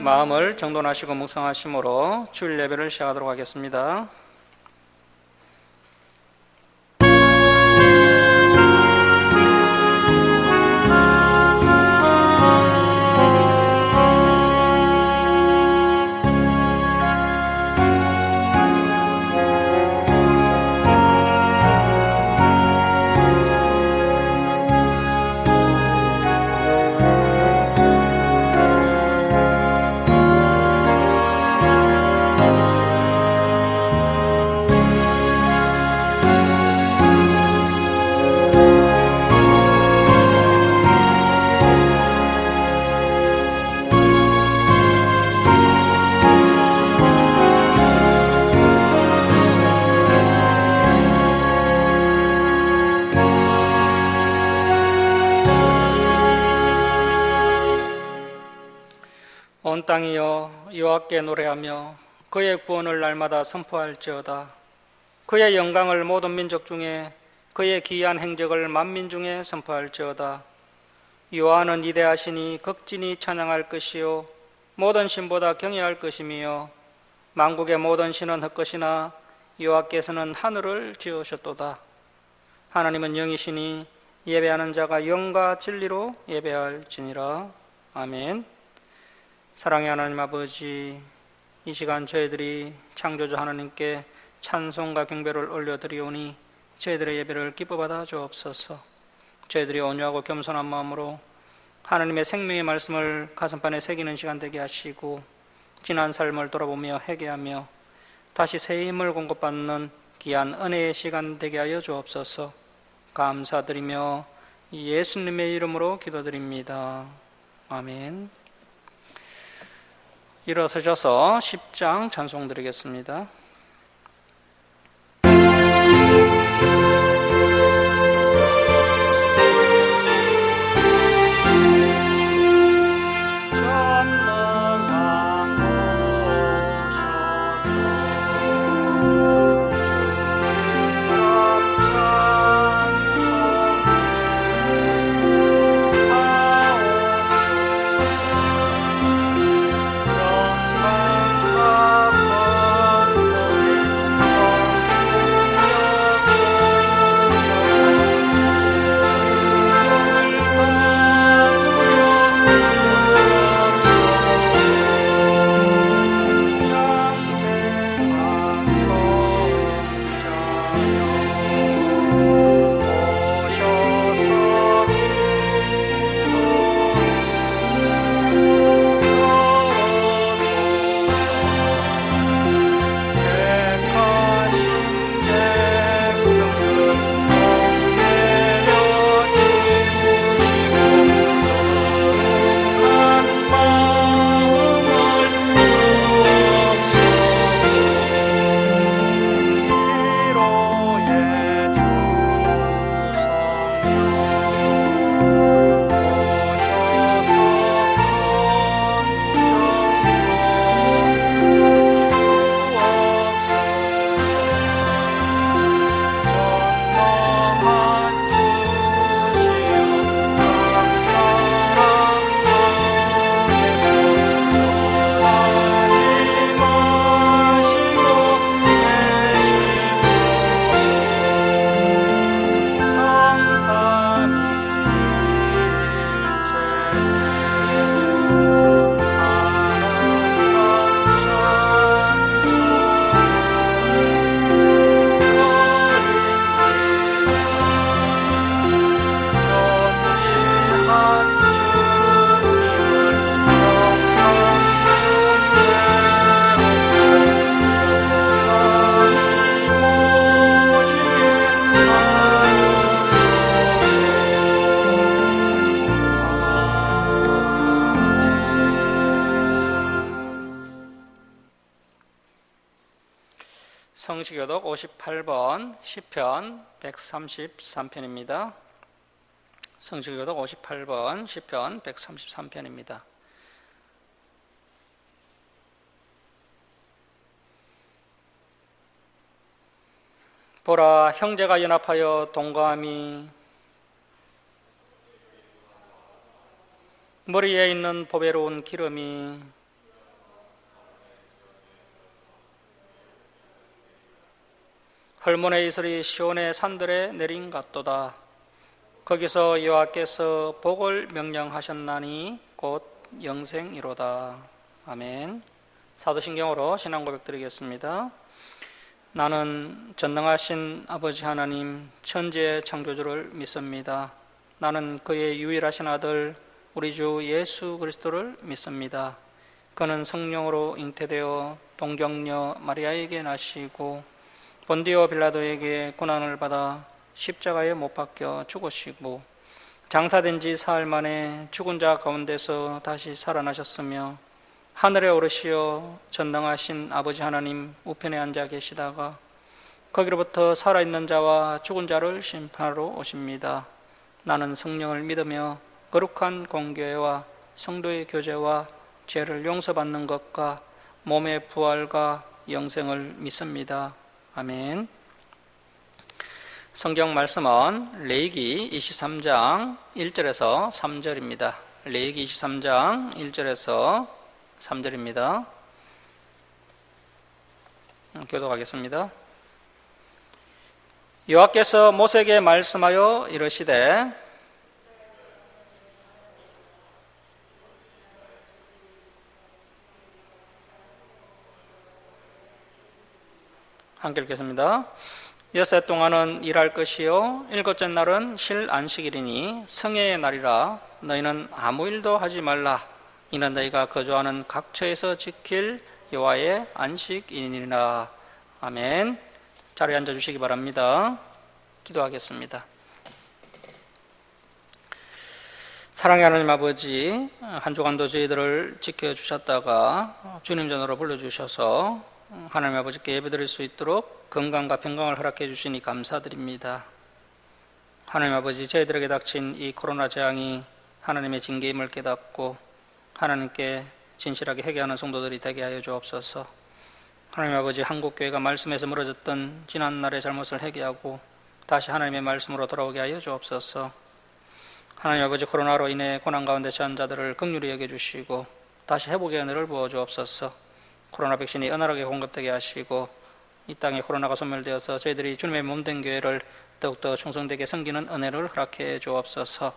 마음을 정돈하시고 묵상하심으로 주일 예배를 시작하도록 하겠습니다. 온 땅이여 여호와께 노래하며 그의 구원을 날마다 선포할지어다. 그의 영광을 모든 민족 중에, 그의 기이한 행적을 만민 중에 선포할지어다. 여호와는 위대하시니 극진히 찬양할 것이요 모든 신보다 경외할 것이며 만국의 모든 신은 헛것이나 여호와께서는 하늘을 지으셨도다. 하나님은 영이시니 예배하는 자가 영과 진리로 예배할지니라. 아멘. 사랑의 하나님 아버지, 이 시간 저희들이 창조주 하나님께 찬송과 경배를 올려드리오니 저희들의 예배를 기뻐받아 주옵소서. 저희들이 온유하고 겸손한 마음으로 하나님의 생명의 말씀을 가슴판에 새기는 시간 되게 하시고 지난 삶을 돌아보며 회개하며 다시 새 힘을 공급받는 귀한 은혜의 시간 되게 하여 주옵소서. 감사드리며 예수님의 이름으로 기도드립니다. 아멘. 일어서셔서 10장 찬송 드리겠습니다. 성시교독 58번 시편 133편입니다. 성시교독 58번 시편 133편입니다. 보라, 형제가 연합하여 동거함이 머리에 있는 보배로운 기름이 헐몬의 이슬이 시온의 산들에 내린 같도다. 거기서 여호와께서 복을 명령하셨나니 곧 영생이로다. 아멘. 사도신경으로 신앙 고백 드리겠습니다. 나는 전능하신 아버지 하나님 천지의 창조주를 믿습니다. 나는 그의 유일하신 아들 우리 주 예수 그리스도를 믿습니다. 그는 성령으로 잉태되어 동정녀 마리아에게 나시고 본디오 빌라도에게 고난을 받아 십자가에 못 박혀 죽으시고 장사된 지 사흘 만에 죽은 자 가운데서 다시 살아나셨으며 하늘에 오르시어 전능하신 아버지 하나님 우편에 앉아 계시다가 거기로부터 살아있는 자와 죽은 자를 심판하러 오십니다. 나는 성령을 믿으며 거룩한 공교회와 성도의 교제와 죄를 용서받는 것과 몸의 부활과 영생을 믿습니다. 아멘. 성경 말씀은 레위기 23장 1절에서 3절입니다. 레위기 23장 1절에서 3절입니다. 교독하겠습니다. 여호와께서 모세에게 말씀하여 이르시되 함께 읽겠습니다. 여섯 동안은 일할 것이요 일곱째 날은 쉴 안식일이니 성회의 날이라 너희는 아무 일도 하지 말라. 이는 너희가 거주하는 각처에서 지킬 여호와의 안식일이니라. 아멘. 자리에 앉아주시기 바랍니다. 기도하겠습니다. 사랑의 하나님 아버지, 한 주간도 저희들을 지켜주셨다가 주님 전으로 불러주셔서 하나님 아버지께 예배드릴 수 있도록 건강과 평강을 허락해 주시니 감사드립니다. 하나님 아버지, 저희들에게 닥친 이 코로나 재앙이 하나님의 징계임을 깨닫고 하나님께 진실하게 회개하는 성도들이 되게 하여 주옵소서. 하나님 아버지, 한국교회가 말씀에서 멀어졌던 지난날의 잘못을 회개하고 다시 하나님의 말씀으로 돌아오게 하여 주옵소서. 하나님 아버지, 코로나로 인해 고난 가운데 처한 자들을 긍휼히 여겨주시고 다시 회복의 은혜를 부어 주옵소서. 코로나 백신이 은하하게 공급되게 하시고 이 땅에 코로나가 소멸되어서 저희들이 주님의 몸된 교회를 더욱더 충성되게 섬기는 은혜를 허락해 주옵소서.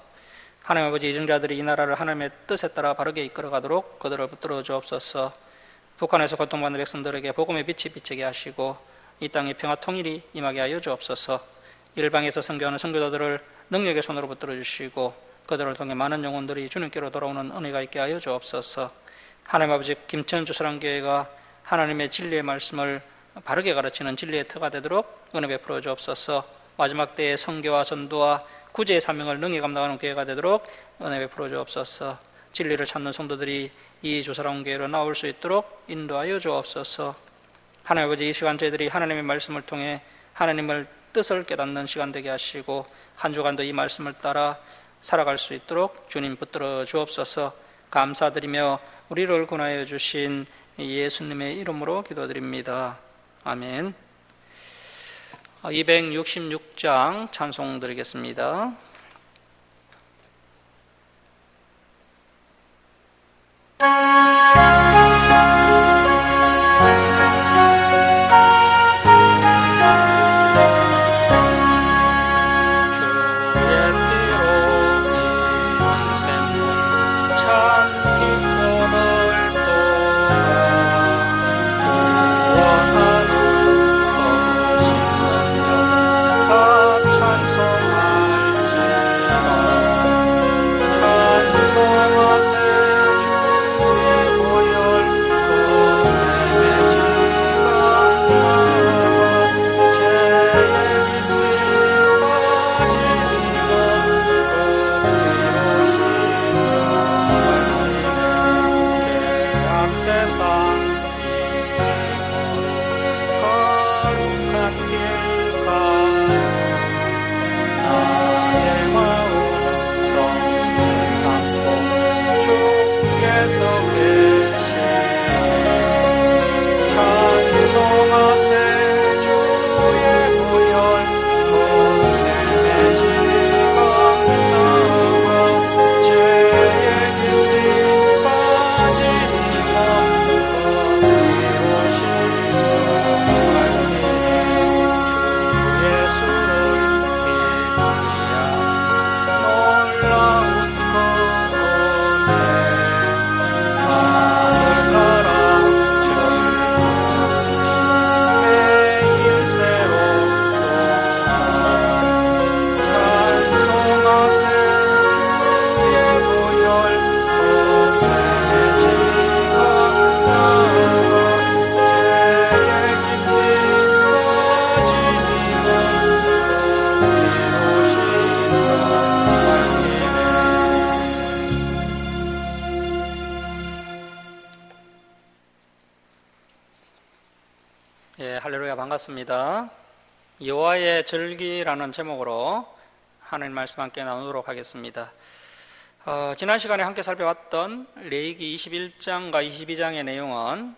하나님 아버지, 이정자들이 이 나라를 하나님의 뜻에 따라 바르게 이끌어가도록 그들을 붙들어 주옵소서. 북한에서 고통받는 백성들에게 복음의 빛이 비치게 하시고 이 땅에 평화 통일이 임하게 하여 주옵소서. 일방에서 선교하는 선교도들을 능력의 손으로 붙들어 주시고 그들을 통해 많은 영혼들이 주님께로 돌아오는 은혜가 있게 하여 주옵소서. 하나님 아버지, 김천 주사랑교회가 하나님의 진리의 말씀을 바르게 가르치는 진리의 터가 되도록 은혜 베풀어 주옵소서. 마지막 때의 선교와 전도와 구제의 사명을 능히 감당하는 교회가 되도록 은혜 베풀어 주옵소서. 진리를 찾는 성도들이 이 주사랑교회로 나올 수 있도록 인도하여 주옵소서. 하나님 아버지, 이 시간 저희들이 하나님의 말씀을 통해 하나님을 뜻을 깨닫는 시간 되게 하시고 한 주간도 이 말씀을 따라 살아갈 수 있도록 주님 붙들어 주옵소서. 감사드리며 우리를 구원하여 주신 예수님의 이름으로 기도드립니다. 아멘. 266장 찬송 드리겠습니다. 예, 할렐루야, 반갑습니다. 여호와의 절기라는 제목으로 하나님 말씀 함께 나누도록 하겠습니다. 지난 시간에 함께 살펴봤던 레위기 21장과 22장의 내용은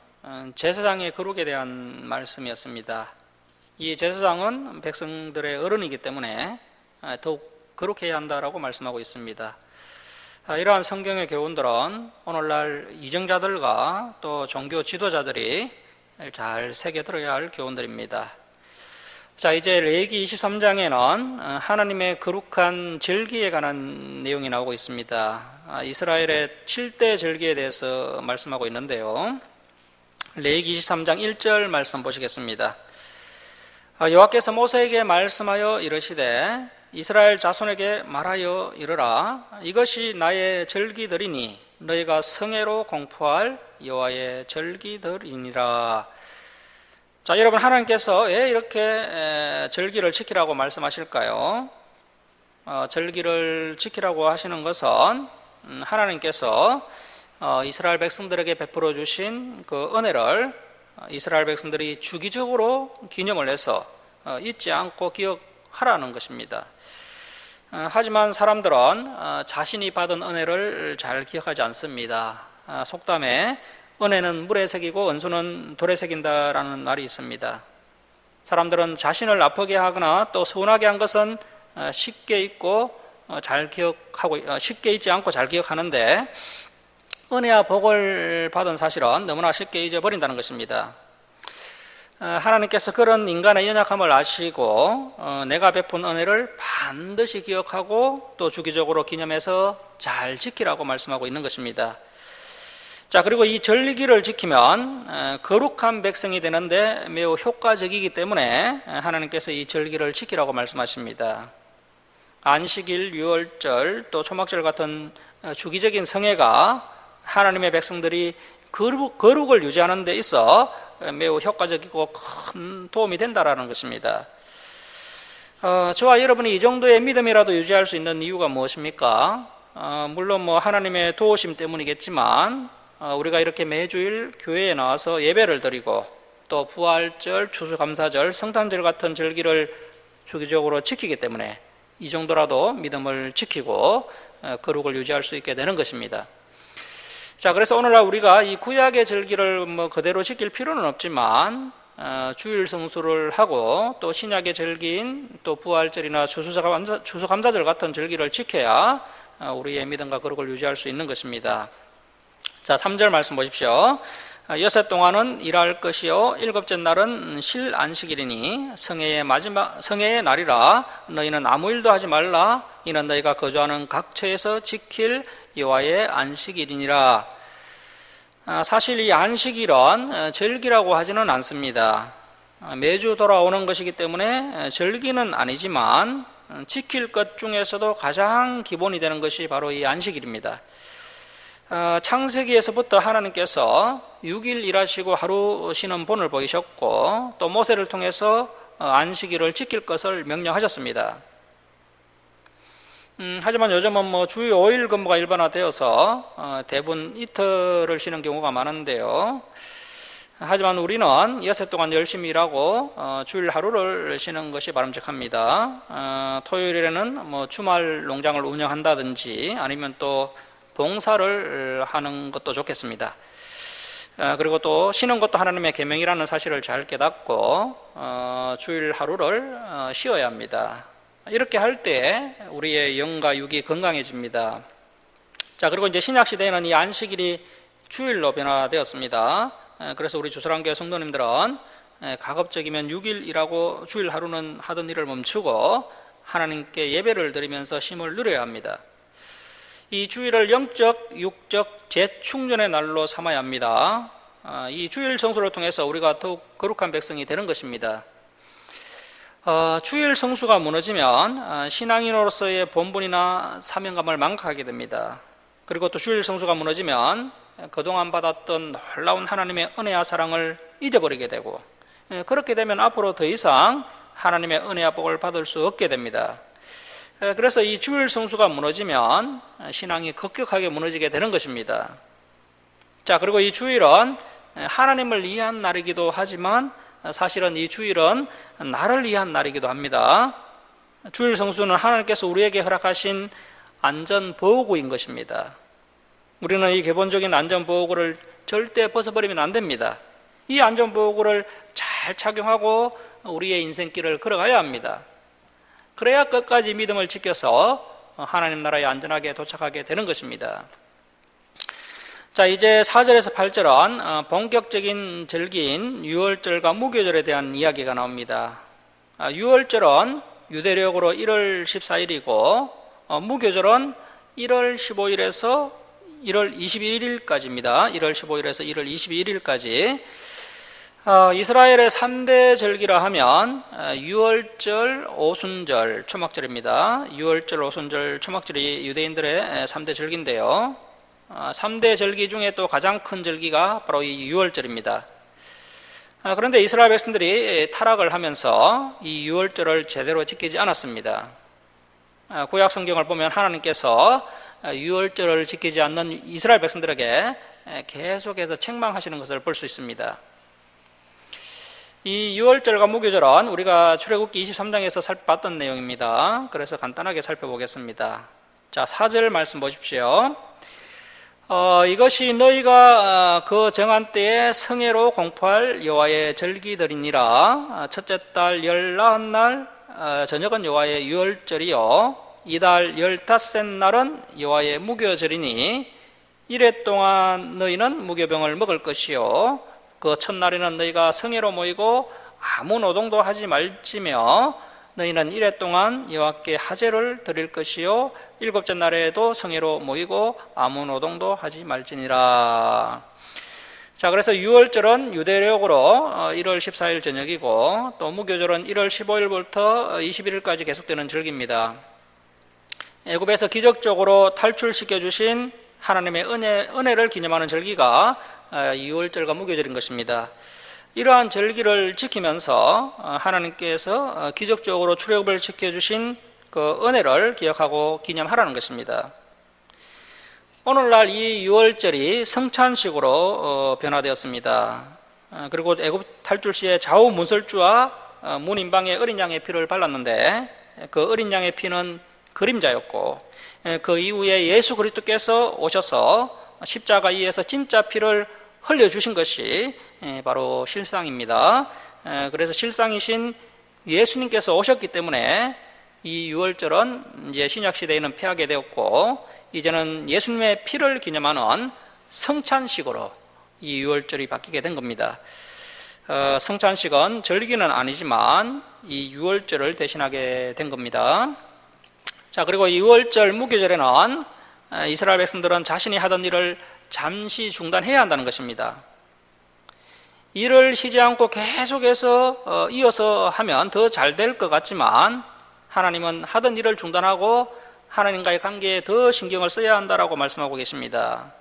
제사장의 거룩에 대한 말씀이었습니다. 이 제사장은 백성들의 어른이기 때문에 더욱 거룩해야 한다라고 말씀하고 있습니다. 이러한 성경의 교훈들은 오늘날 이정자들과 또 종교 지도자들이 잘 새겨들어야 할 교훈들입니다. 자, 이제 레위기 23장에는 하나님의 거룩한 절기에 관한 내용이 나오고 있습니다. 이스라엘의 7대 절기에 대해서 말씀하고 있는데요. 레위기 23장 1절 말씀 보시겠습니다. 여호와께서 모세에게 말씀하여 이르시되 이스라엘 자손에게 말하여 이르라. 이것이 나의 절기들이니 너희가 성회로 공포할 여호와의 절기들이니라. 자, 여러분, 하나님께서 왜 이렇게 절기를 지키라고 말씀하실까요? 절기를 지키라고 하시는 것은 하나님께서 이스라엘 백성들에게 베풀어 주신 그 은혜를 이스라엘 백성들이 주기적으로 기념을 해서 잊지 않고 기억하라는 것입니다. 하지만 사람들은 자신이 받은 은혜를 잘 기억하지 않습니다. 속담에 은혜는 물에 새기고 은수는 돌에 새긴다라는 말이 있습니다. 사람들은 자신을 아프게 하거나 또 서운하게 한 것은 쉽게 잊고 잘 기억하고 쉽게 잊지 않고 잘 기억하는데 은혜와 복을 받은 사실은 너무나 쉽게 잊어버린다는 것입니다. 하나님께서 그런 인간의 연약함을 아시고 내가 베푼 은혜를 반드시 기억하고 또 주기적으로 기념해서 잘 지키라고 말씀하고 있는 것입니다. 자, 그리고 이 절기를 지키면 거룩한 백성이 되는데 매우 효과적이기 때문에 하나님께서 이 절기를 지키라고 말씀하십니다. 안식일, 유월절, 또 초막절 같은 주기적인 성회가 하나님의 백성들이 거룩을 유지하는 데 있어 매우 효과적이고 큰 도움이 된다라는 것입니다. 저와 여러분이 이 정도의 믿음이라도 유지할 수 있는 이유가 무엇입니까? 물론 하나님의 도우심 때문이겠지만 우리가 이렇게 매주일 교회에 나와서 예배를 드리고 또 부활절, 추수감사절, 성탄절 같은 절기를 주기적으로 지키기 때문에 이 정도라도 믿음을 지키고 거룩을 유지할 수 있게 되는 것입니다. 자, 그래서 오늘날 우리가 이 구약의 절기를 그대로 지킬 필요는 없지만 주일 성수를 하고 또 신약의 절기인 또 부활절이나 추수감사절 같은 절기를 지켜야 우리의 믿음과 거룩을 유지할 수 있는 것입니다. 자, 3절 말씀 보십시오. 여섯 동안은 일할 것이요 일곱째 날은 실 안식일이니 성회의 날이라. 너희는 아무 일도 하지 말라. 이는 너희가 거주하는 각처에서 지킬 여호와의 안식일이니라. 사실 이 안식일은 절기라고 하지는 않습니다. 매주 돌아오는 것이기 때문에 절기는 아니지만 지킬 것 중에서도 가장 기본이 되는 것이 바로 이 안식일입니다. 창세기에서부터 하나님께서 6일 일하시고 하루 쉬는 본을 보이셨고 또 모세를 통해서 안식일을 지킬 것을 명령하셨습니다. 하지만 요즘은 주 5일 근무가 일반화되어서 대부분 이틀을 쉬는 경우가 많은데요. 하지만 우리는 여섯 동안 열심히 일하고 주일 하루를 쉬는 것이 바람직합니다. 토요일에는 주말 농장을 운영한다든지 아니면 또 봉사를 하는 것도 좋겠습니다. 그리고 또 쉬는 것도 하나님의 계명이라는 사실을 잘 깨닫고 주일 하루를 쉬어야 합니다. 이렇게 할 때 우리의 영과 육이 건강해집니다. 자, 그리고 이제 신약 시대에는 이 안식일이 주일로 변화되었습니다. 그래서 우리 주설한교회 성도님들은 가급적이면 6일 일하고 주일 하루는 하던 일을 멈추고 하나님께 예배를 드리면서 쉼을 누려야 합니다. 이 주일을 영적, 육적 재충전의 날로 삼아야 합니다. 이 주일 성수를 통해서 우리가 더욱 거룩한 백성이 되는 것입니다. 주일 성수가 무너지면 신앙인으로서의 본분이나 사명감을 망각하게 됩니다. 그리고 또 주일 성수가 무너지면 그동안 받았던 놀라운 하나님의 은혜와 사랑을 잊어버리게 되고 그렇게 되면 앞으로 더 이상 하나님의 은혜와 복을 받을 수 없게 됩니다. 그래서 이 주일 성수가 무너지면 신앙이 급격하게 무너지게 되는 것입니다. 자, 그리고 이 주일은 하나님을 이해한 날이기도 하지만 사실은 이 주일은 나를 위한 날이기도 합니다. 주일 성수는 하나님께서 우리에게 허락하신 안전보호구인 것입니다. 우리는 이 기본적인 안전보호구를 절대 벗어버리면 안 됩니다. 이 안전보호구를 잘 착용하고 우리의 인생길을 걸어가야 합니다. 그래야 끝까지 믿음을 지켜서 하나님 나라에 안전하게 도착하게 되는 것입니다. 자, 이제 4절에서 8절은 본격적인 절기인 유월절과 무교절에 대한 이야기가 나옵니다. 유월절은 유대력으로 1월 14일이고 무교절은 1월 15일에서 1월 21일까지입니다. 1월 15일에서 1월 21일까지. 이스라엘의 3대 절기라 하면 유월절, 오순절, 초막절입니다. 유월절, 오순절, 초막절이 유대인들의 3대 절기인데요. 3대 절기 중에 또 가장 큰 절기가 바로 이 유월절입니다. 그런데 이스라엘 백성들이 타락을 하면서 이 유월절을 제대로 지키지 않았습니다. 구약 성경을 보면 하나님께서 유월절을 지키지 않는 이스라엘 백성들에게 계속해서 책망하시는 것을 볼 수 있습니다. 이 유월절과 무교절은 우리가 출애굽기 23장에서 살펴봤던 내용입니다. 그래서 간단하게 살펴보겠습니다. 자, 4절 말씀 보십시오. 이것이 너희가 그 정한 때에 성회로 공포할 여호와의 절기들이니라. 첫째 달 19날 저녁은 여호와의 유월절이요 이달 15셋 날은 여호와의 무교절이니 이래 동안 너희는 무교병을 먹을 것이요 그 첫날에는 너희가 성회로 모이고 아무 노동도 하지 말지며 너희는 이래 동안 여호와께 하제를 드릴 것이요 일곱째 날에도 성회로 모이고 아무 노동도 하지 말지니라. 자, 그래서 유월절은 유대력으로 1월 14일 저녁이고 또 무교절은 1월 15일부터 21일까지 계속되는 절기입니다. 애굽에서 기적적으로 탈출시켜 주신 하나님의 은혜를 기념하는 절기가 유월절과 무교절인 것입니다. 이러한 절기를 지키면서 하나님께서 기적적으로 출애굽을 지켜주신 그 은혜를 기억하고 기념하라는 것입니다. 오늘날 이 유월절이 성찬식으로 변화되었습니다. 그리고 애굽 탈출 시에 좌우 문설주와 문인방에 어린 양의 피를 발랐는데 그 어린 양의 피는 그림자였고 그 이후에 예수 그리스도께서 오셔서 십자가 위에서 진짜 피를 흘려주신 것이 바로 실상입니다. 그래서 실상이신 예수님께서 오셨기 때문에 이 유월절은 이제 신약 시대에는 폐하게 되었고 이제는 예수님의 피를 기념하는 성찬식으로 이 유월절이 바뀌게 된 겁니다. 성찬식은 절기는 아니지만 이 유월절을 대신하게 된 겁니다. 자, 그리고 이 유월절 무교절에는 이스라엘 백성들은 자신이 하던 일을 잠시 중단해야 한다는 것입니다. 일을 쉬지 않고 계속해서 이어서 하면 더 잘 될 것 같지만 하나님은 하던 일을 중단하고 하나님과의 관계에 더 신경을 써야 한다라고 말씀하고 계십니다.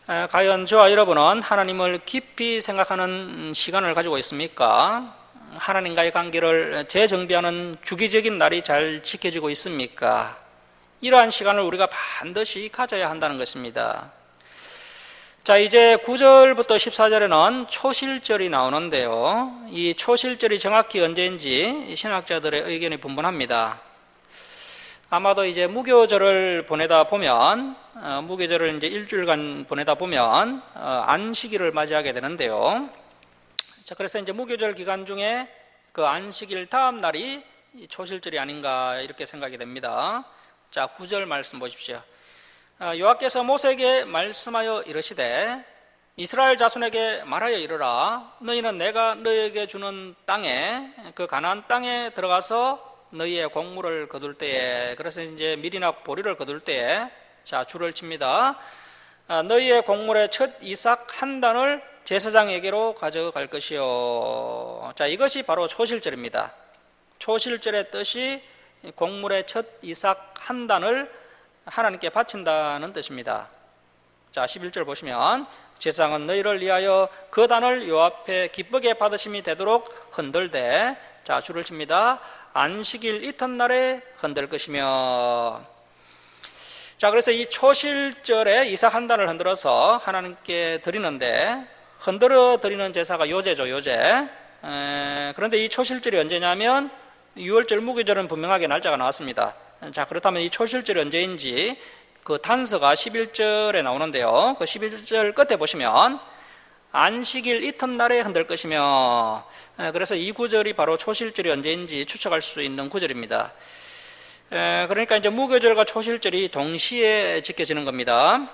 과연 저와 여러분은 하나님을 깊이 생각하는 시간을 가지고 있습니까? 하나님과의 관계를 재정비하는 주기적인 날이 잘 지켜지고 있습니까? 이러한 시간을 우리가 반드시 가져야 한다는 것입니다. 자, 이제 9절부터 14절에는 초실절이 나오는데요. 이 초실절이 정확히 언제인지 신학자들의 의견이 분분합니다. 아마도 이제 무교절을 보내다 보면, 무교절을 이제 일주일간 보내다 보면, 안식일을 맞이하게 되는데요. 자, 그래서 이제 무교절 기간 중에 그 안식일 다음 날이 초실절이 아닌가 이렇게 생각이 됩니다. 자, 9절 말씀 보십시오. 여호와께서 모세에게 말씀하여 이르시되 이스라엘 자손에게 말하여 이르라 너희는 내가 너희에게 주는 땅에 그 가나안 땅에 들어가서 너희의 곡물을 거둘 때에 그래서 이제 밀이나 보리를 거둘 때에 자 줄을 칩니다. 너희의 곡물의 첫 이삭 한 단을 제사장에게로 가져갈 것이요. 자, 이것이 바로 초실절입니다. 초실절의 뜻이 곡물의 첫 이삭 한 단을 하나님께 바친다는 뜻입니다. 자, 11절 보시면 제사장은 너희를 위하여 그 단을 요 앞에 기쁘게 받으심이 되도록 흔들되 자 줄을 칩니다. 안식일 이튿날에 흔들 것이며 자 그래서 이 초실절에 이삭 한 단을 흔들어서 하나님께 드리는데 흔들어 드리는 제사가 요제죠, 요제. 그런데 이 초실절이 언제냐면 유월절, 무교절은 분명하게 날짜가 나왔습니다. 자, 그렇다면 이 초실절이 언제인지 그 단서가 11절에 나오는데요. 그 11절 끝에 보시면 안식일 이튿날에 흔들 것이며, 그래서 이 구절이 바로 초실절이 언제인지 추측할 수 있는 구절입니다. 그러니까 이제 무교절과 초실절이 동시에 지켜지는 겁니다.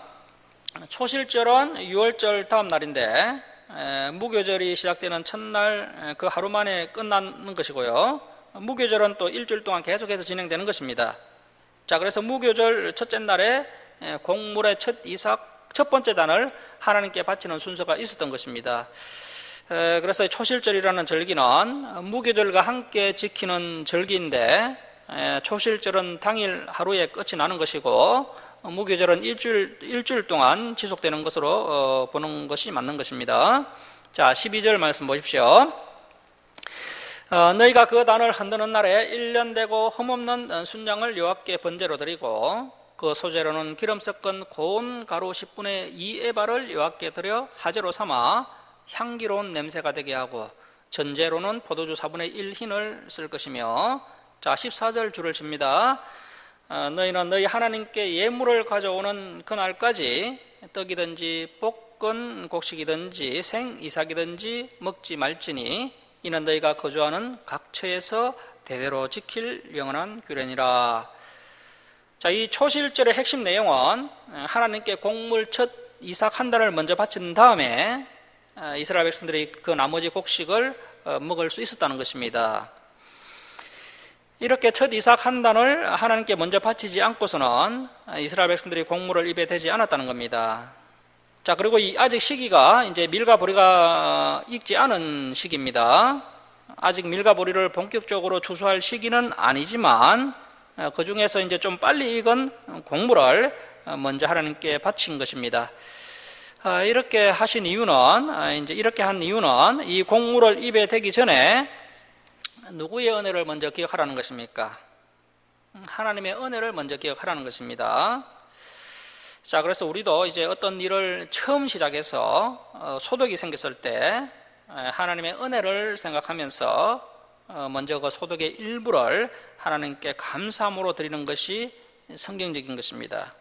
초실절은 유월절 다음 날인데 무교절이 시작되는 첫날 그 하루 만에 끝나는 것이고요. 무교절은 또 일주일 동안 계속해서 진행되는 것입니다. 자, 그래서 무교절 첫째 날에 곡물의 첫 이삭 첫 번째 단을 하나님께 바치는 순서가 있었던 것입니다. 그래서 초실절이라는 절기는 무교절과 함께 지키는 절기인데 초실절은 당일 하루에 끝이 나는 것이고 무교절은 일주일 동안 지속되는 것으로 보는 것이 맞는 것입니다. 자, 12절 말씀 보십시오. 너희가 그 단을 흔드는 날에 1년 되고 흠없는 순장을 여호와께 번제로 드리고 그 소재로는 기름 섞은 고운 가루 10분의 2 에바를 여호와께 드려 화제로 삼아 향기로운 냄새가 되게 하고 전제로는 포도주 4분의 1 흰을 쓸 것이며, 자, 14절 줄을 칩니다. 너희는 너희 하나님께 예물을 가져오는 그날까지 떡이든지 볶은 곡식이든지 생 이삭이든지 먹지 말지니 이는 너희가 거주하는 각처에서 대대로 지킬 영원한 규례니라. 자, 이 초실절의 핵심 내용은 하나님께 곡물 첫 이삭 한 단을 먼저 바친 다음에 이스라엘 백성들이 그 나머지 곡식을 먹을 수 있었다는 것입니다. 이렇게 첫 이삭 한 단을 하나님께 먼저 바치지 않고서는 이스라엘 백성들이 곡물을 입에 대지 않았다는 겁니다. 자, 그리고 아직 시기가 이제 밀과 보리가 익지 않은 시기입니다. 아직 밀과 보리를 본격적으로 추수할 시기는 아니지만 그 중에서 이제 좀 빨리 익은 곡물을 먼저 하나님께 바친 것입니다. 이렇게 하신 이유는, 이제 이렇게 한 이유는 이 곡물을 입에 대기 전에 누구의 은혜를 먼저 기억하라는 것입니까? 하나님의 은혜를 먼저 기억하라는 것입니다. 자, 그래서 우리도 이제 어떤 일을 처음 시작해서 소득이 생겼을 때 하나님의 은혜를 생각하면서 먼저 그 소득의 일부를 하나님께 감사함으로 드리는 것이 성경적인 것입니다.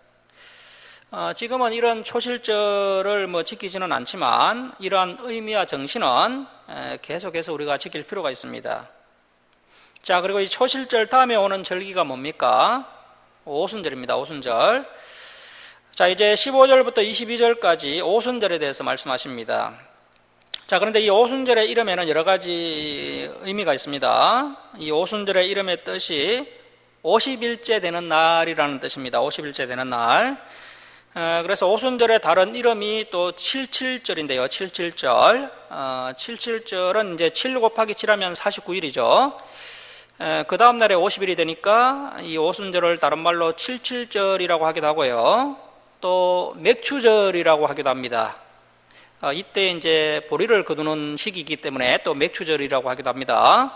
지금은 이런 초실절을 지키지는 않지만 이러한 의미와 정신은 계속해서 우리가 지킬 필요가 있습니다. 자, 그리고 이 초실절 다음에 오는 절기가 뭡니까? 오순절입니다. 오순절. 자, 이제 15절부터 22절까지 오순절에 대해서 말씀하십니다. 자, 그런데 이 오순절의 이름에는 여러 가지 의미가 있습니다. 이 오순절의 이름의 뜻이 50일째 되는 날이라는 뜻입니다. 50일째 되는 날. 그래서 오순절의 다른 이름이 또 77절인데요. 77절. 77절은 이제 7 곱하기 7하면 49일이죠. 그 다음 날에 50일이 되니까 이 오순절을 다른 말로 77절이라고 하기도 하고요. 또 맥추절이라고 하기도 합니다. 이때 이제 보리를 거두는 시기이기 때문에 또 맥추절이라고 하기도 합니다.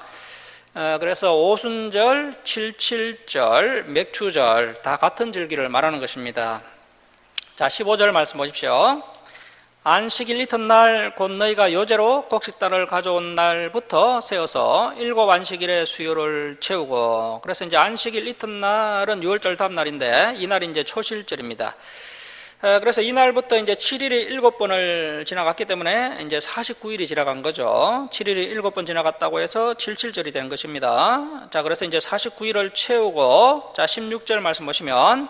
그래서 오순절, 77절, 맥추절 다 같은 절기를 말하는 것입니다. 자, 15절 말씀 보십시오. 안식일 이튿날 곧 너희가 요제로 곡식단을 가져온 날부터 세어서 7 안식일의 수요를 채우고, 그래서 이제 안식일 이튿날은 6월절 다음 날인데 이날이 이제 초실절입니다. 그래서 이날부터 이제 7일이 7번을 지나갔기 때문에 이제 49일이 지나간 거죠. 7일이 7번 지나갔다고 해서 77절이 된 것입니다. 자, 그래서 이제 49일을 채우고, 자, 16절 말씀 보시면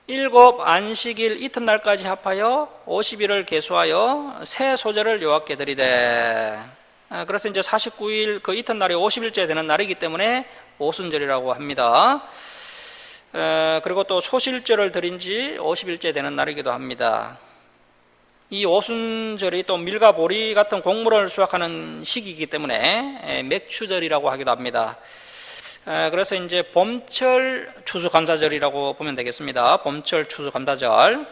7 안식일 이튿날까지 합하여 50일을 계수하여 새 소재를 여호와께 드리되. 그래서 이제 49일 그 이튿날이 50일째 되는 날이기 때문에 오순절이라고 합니다. 그리고 또 초실절을 드린 지 50일째 되는 날이기도 합니다. 이 오순절이 또 밀과 보리 같은 곡물을 수확하는 시기이기 때문에 맥추절이라고 하기도 합니다. 그래서 이제 봄철 추수감사절이라고 보면 되겠습니다. 봄철 추수감사절.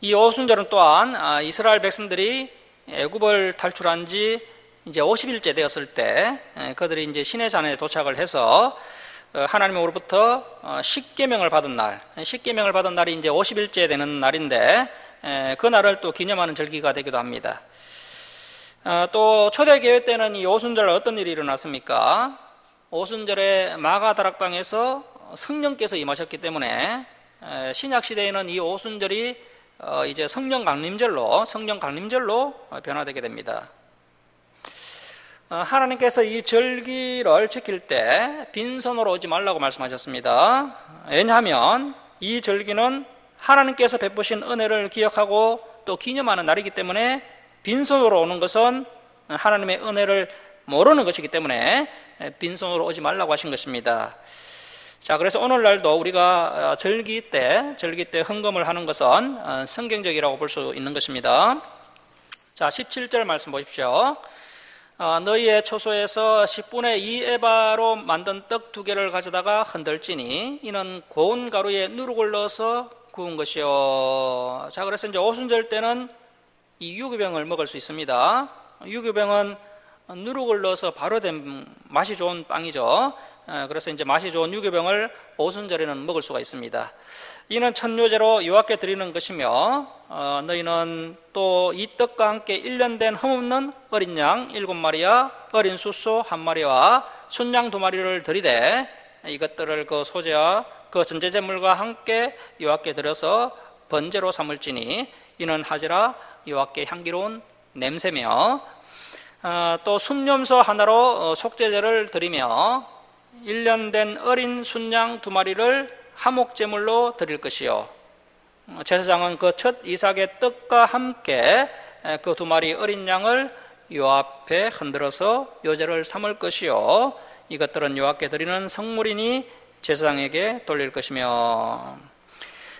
이 오순절은 또한 이스라엘 백성들이 애굽을 탈출한 지 이제 50일째 되었을 때 그들이 이제 시내산에 도착을 해서 하나님으로부터 십계명을 받은 날, 십계명을 받은 날이 이제 50일째 되는 날인데, 그날을 또 기념하는 절기가 되기도 합니다. 또 초대교회 때는 이 오순절 어떤 일이 일어났습니까? 오순절에 마가다락방에서 성령께서 임하셨기 때문에 신약시대에는 이 오순절이 이제 성령 강림절로 변화되게 됩니다. 하나님께서 이 절기를 지킬 때 빈손으로 오지 말라고 말씀하셨습니다. 왜냐하면 이 절기는 하나님께서 베푸신 은혜를 기억하고 또 기념하는 날이기 때문에 빈손으로 오는 것은 하나님의 은혜를 모르는 것이기 때문에 빈손으로 오지 말라고 하신 것입니다. 자, 그래서 오늘날도 우리가 절기 때 헌금을 하는 것은 성경적이라고 볼 수 있는 것입니다. 자, 17절 말씀 보십시오. 너희의 초소에서 10분의 2 에바로 만든 떡 2개를 가져다가 흔들지니 이는 고운 가루에 누룩을 넣어서 구운 것이요. 자, 그래서 이제 오순절 때는 이 유기병을 먹을 수 있습니다. 유기병은 누룩을 넣어서 바로 된 맛이 좋은 빵이죠. 그래서 이제 맛이 좋은 유기병을 오순절에는 먹을 수가 있습니다. 이는 천요제로 여호와께 드리는 것이며 너희는 또 이 떡과 함께 1년 된 흠없는 어린 양 7마리와 어린 숫소 1마리와 순양 2마리를 드리되 이것들을 그 소제와 그 전제제물과 함께 여호와께 드려서 번제로 삼을지니 이는 하지라 여호와께 향기로운 냄새며 또 순염소 하나로 속죄제를 드리며 1년 된 어린 순양 2마리를 화목제물로 드릴 것이요. 제사장은 그 첫 이삭의 떡과 함께 그 2마리 어린 양을 여호와 앞에 흔들어서 요제를 삼을 것이요. 이것들은 여호와께 드리는 성물이니 제사장에게 돌릴 것이며.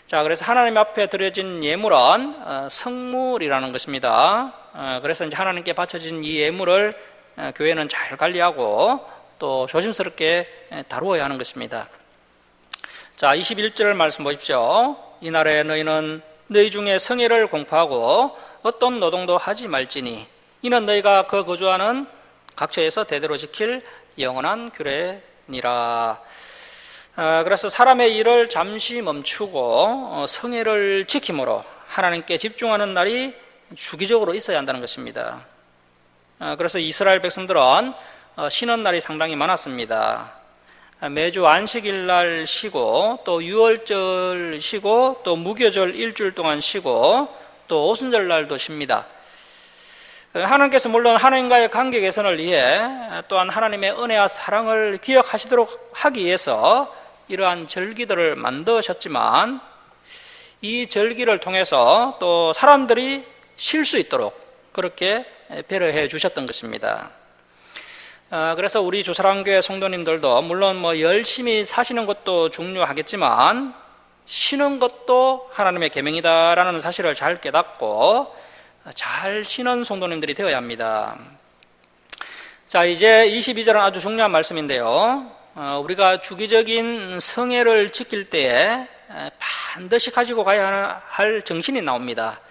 자, 그래서 하나님 앞에 드려진 예물은 성물이라는 것입니다. 그래서 이제 하나님께 바쳐진 이 예물을 교회는 잘 관리하고 또 조심스럽게 다루어야 하는 것입니다. 자, 21절 말씀 보십시오. 이날에 너희는 너희 중에 성회를 공포하고 어떤 노동도 하지 말지니 이는 너희가 그 거주하는 각처에서 대대로 지킬 영원한 규례니라. 그래서 사람의 일을 잠시 멈추고 성회를 지킴으로 하나님께 집중하는 날이 주기적으로 있어야 한다는 것입니다. 그래서 이스라엘 백성들은 쉬는 날이 상당히 많았습니다. 매주 안식일 날 쉬고 또 유월절 쉬고 또 무교절 일주일 동안 쉬고 또 오순절 날도 쉽니다. 하나님께서 물론 하나님과의 관계 개선을 위해 또한 하나님의 은혜와 사랑을 기억하시도록 하기 위해서 이러한 절기들을 만드셨지만 이 절기를 통해서 또 사람들이 쉴 수 있도록 그렇게 배려해 주셨던 것입니다. 그래서 우리 주사랑교회 성도님들도 물론 열심히 사시는 것도 중요하겠지만 쉬는 것도 하나님의 계명이다라는 사실을 잘 깨닫고 잘 쉬는 성도님들이 되어야 합니다. 자, 이제 22절은 아주 중요한 말씀인데요. 우리가 주기적인 성회를 지킬 때에 반드시 가지고 가야 할 정신이 나옵니다.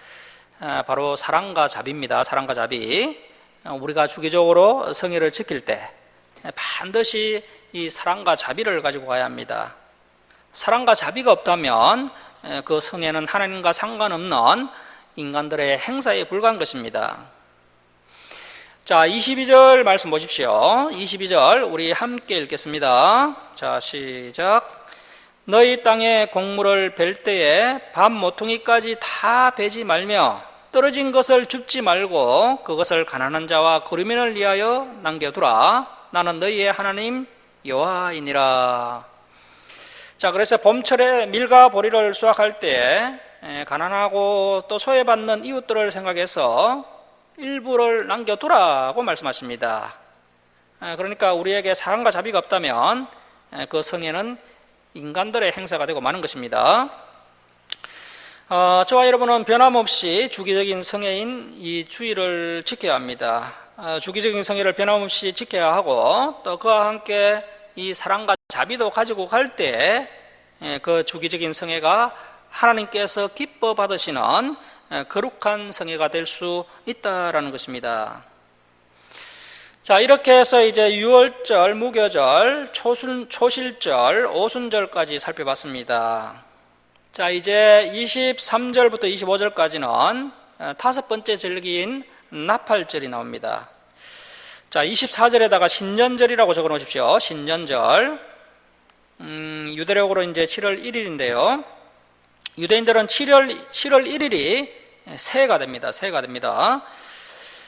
바로 사랑과 자비입니다. 사랑과 자비. 우리가 주기적으로 성회를 지킬 때 반드시 이 사랑과 자비를 가지고 가야 합니다. 사랑과 자비가 없다면 그 성회는 하나님과 상관없는 인간들의 행사에 불과한 것입니다. 자, 22절 말씀 보십시오. 22절 우리 함께 읽겠습니다. 자, 시작. 너희 땅에 곡물을 벨 때에 밥 모퉁이까지 다 베지 말며 떨어진 것을 줍지 말고 그것을 가난한 자와 거류민을 위하여 남겨두라. 나는 너희의 하나님 여호와이니라. 자, 그래서 봄철에 밀과 보리를 수확할 때 가난하고 또 소외받는 이웃들을 생각해서 일부를 남겨두라고 말씀하십니다. 그러니까 우리에게 사랑과 자비가 없다면 그 성회는 인간들의 행사가 되고 마는 것입니다. 저와 여러분은 변함없이 주기적인 성회인 이 주일을 지켜야 합니다. 주기적인 성회를 변함없이 지켜야 하고 또 그와 함께 이 사랑과 자비도 가지고 갈 때 그 주기적인 성회가 하나님께서 기뻐 받으시는 거룩한 성회가 될 수 있다라는 것입니다. 자, 이렇게 해서 이제 유월절, 무교절, 초실절, 오순절까지 살펴봤습니다. 자, 이제 23절부터 25절까지는 다섯 번째 절기인 나팔절이 나옵니다. 자, 24절에다가 신년절이라고 적어 놓으십시오. 신년절. 유대력으로 이제 7월 1일인데요. 유대인들은 7월 1일이 새해가 됩니다. 새해가 됩니다.